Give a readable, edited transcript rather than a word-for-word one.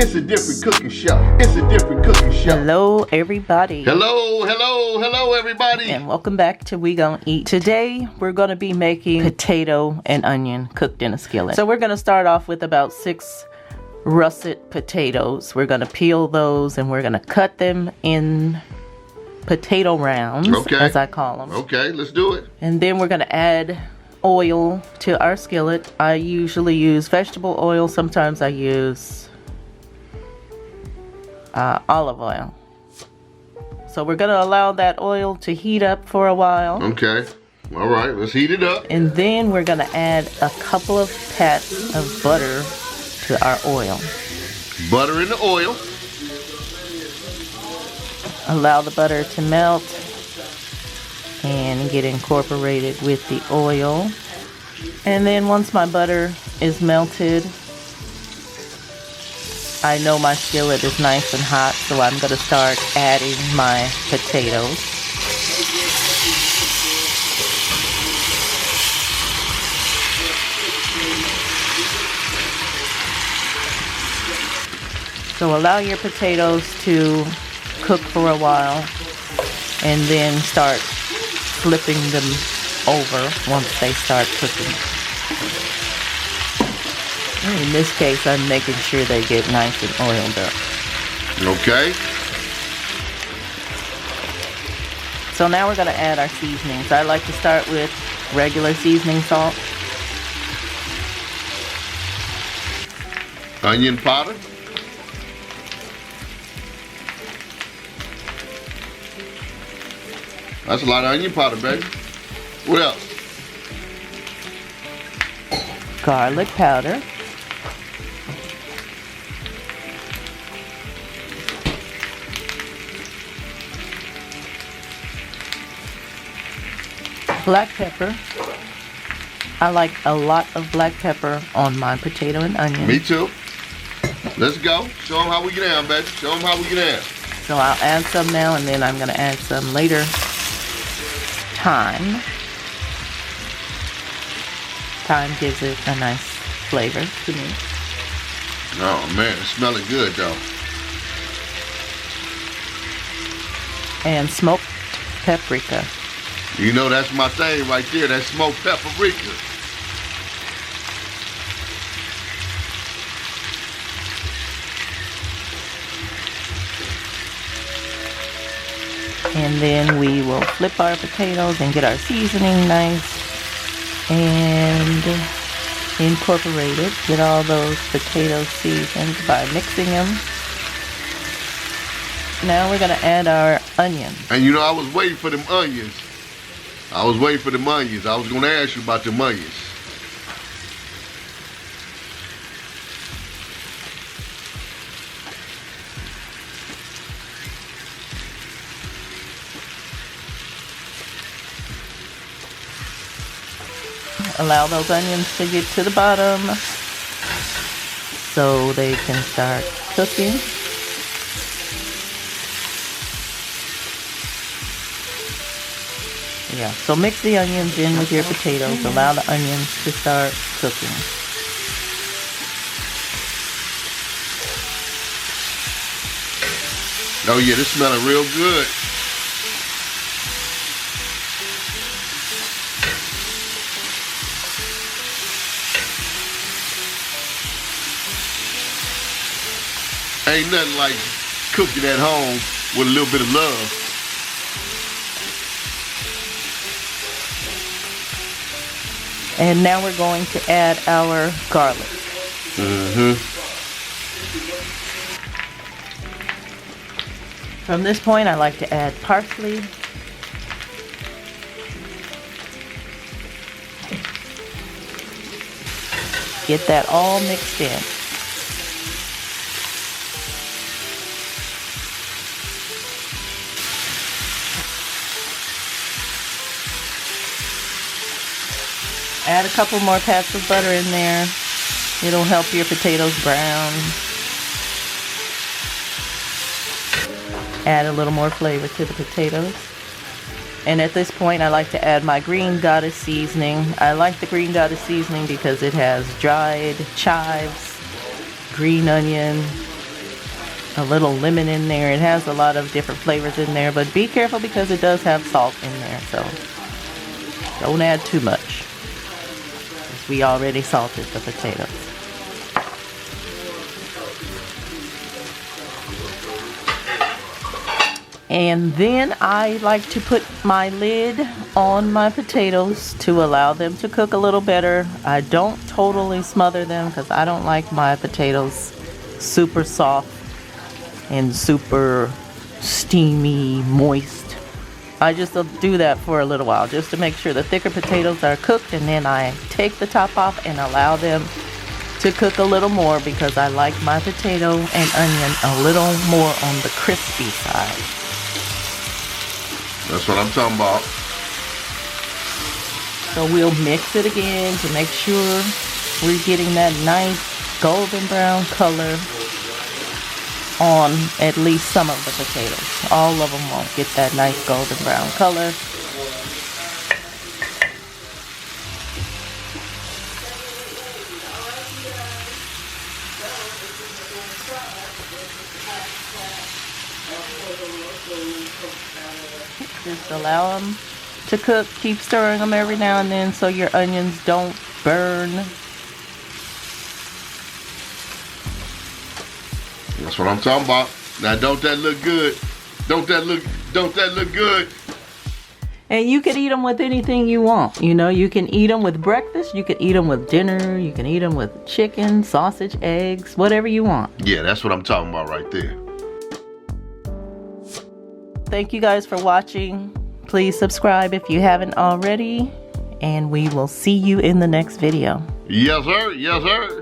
It's a different cooking show. It's a different cooking show. Hello, everybody. Hello, hello, hello, everybody. And welcome back to We Gon' Eat. Today, we're going to be making potato and onion cooked in a skillet. So we're going to start off with about 6 russet potatoes. We're going to peel those and we're going to cut them in potato rounds, as I call them. Okay, let's do it. And then we're going to add oil to our skillet. I usually use vegetable oil. Sometimes I use olive oil. So we're going to allow that oil to heat up for a while. Okay. All right, let's heat it up. And then we're going to add a couple of pats of butter to our oil. Butter in the oil. Allow the butter to melt and get incorporated with the oil. And then once my butter is melted, I know my skillet is nice and hot, so I'm going to start adding my potatoes. So allow your potatoes to cook for a while and then start flipping them over once they start cooking. In this case, I'm making sure they get nice and oiled up. Okay. So now we're going to add our seasonings. I like to start with regular seasoning salt. Onion powder. That's a lot of onion powder, baby. What else? Garlic powder. Black pepper. I like a lot of black pepper on my potato and onion. Me too. Let's go. Show them how we get down, baby. Show them how we get down. So I'll add some now and then I'm going to add some later. Thyme. Thyme gives it a nice flavor to me. Oh man, it's smelling good though. And smoked paprika. You know that's my thing right there, that smoked paprika. And then we will flip our potatoes and get our seasoning nice and incorporated. Get all those potatoes seasoned by mixing them. Now we're going to add our onions. And you know, I was waiting for them onions. I was waiting for them onions. I was going to ask you about them onions. Allow those onions to get to the bottom so they can start cooking. Yeah, so mix the onions in with your potatoes. Allow the onions to start cooking. Oh yeah, this smelling real good. Ain't nothing like cooking at home with a little bit of love. And now we're going to add our garlic. From this point, I like to add parsley. Get that all mixed in. Add a couple more pats of butter in there. It'll help your potatoes brown. Add a little more flavor to the potatoes. And at this point, I like to add my green Godess seasoning. I like the green Godess seasoning because it has dried chives, green onion, a little lemon in there. It has a lot of different flavors in there, but be careful because it does have salt in there, so don't add too much. We already salted the potatoes. And then I like to put my lid on my potatoes to allow them to cook a little better. I don't totally smother them because I don't like my potatoes super soft and super steamy, moist. I just do that for a little while just to make sure the thicker potatoes are cooked, and then I take the top off and allow them to cook a little more because I like my potato and onion a little more on the crispy side. That's what I'm talking about. So we'll mix it again to make sure we're getting that nice golden brown color on at least some of the potatoes. All of them won't get that nice golden brown color. Just allow them to cook. Keep stirring them every now and then so your onions don't burn. That's what I'm talking about. Now don't that look good? Don't that look good? And you can eat them with anything you want. You know, you can eat them with breakfast, you can eat them with dinner, you can eat them with chicken, sausage, eggs, whatever you want. Yeah, that's what I'm talking about right there. Thank you guys for watching. Please subscribe if you haven't already, and we will see you in the next video. Yes, sir. Yes, sir.